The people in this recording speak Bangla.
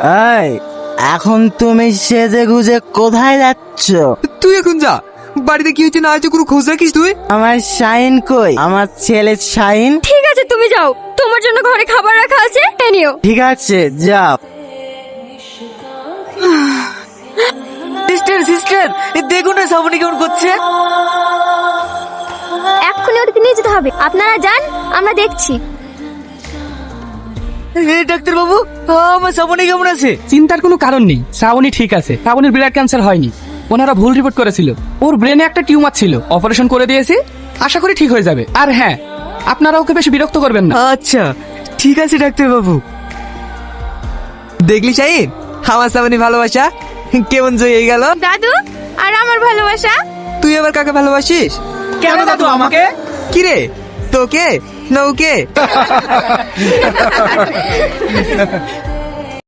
এই, এখন তুমি সেজে গুজে কোথায় যাচ্ছ? তুই এখন যা, বাড়িতে কি হচ্ছে না হচ্ছে কোনো খোঁজ রাখিস তুই? আমার শাইন কই? আমার ছেলে শাইন? ঠিক আছে তুমি যাও, তোমার জন্য ঘরে খাবার রাখা আছে, এ নিও। ঠিক আছে, যাও। সিস্টার সিস্টার, দেখুন না শ্রাবণী কেমন করছে। এক্ষুনি ওদেরকে নিয়ে যেতে হবে, আপনারা যান, আমরা দেখছি। ডাক্তার বাবু, আমার শ্রাবণী কেমন আছে? চিন্তার কোনো কারণ নেই, শ্রাবণী ঠিক আছে। শ্রাবণীর ব্লাড ক্যান্সার হয়নি, ওনারা ভুল রিপোর্ট করেছিল। ওর ব্রেনে একটা টিউমার ছিল, অপারেশন করে দিয়েছি, আশা করি ঠিক হয়ে যাবে। আর হ্যাঁ, আপনারা ওকে বেশি বিরক্ত করবেন না। আচ্ছা ঠিক আছে ডাক্তার বাবু। দেখলি শাহিন, আমার সামনে ভালোবাসা কেমন জয় হয়ে গেল। দাদু, আর আমার ভালোবাসা। তুই আবার কাকে ভালোবাসিস? কেন দাদু আমাকে? কি রে, তোকে না ওকে?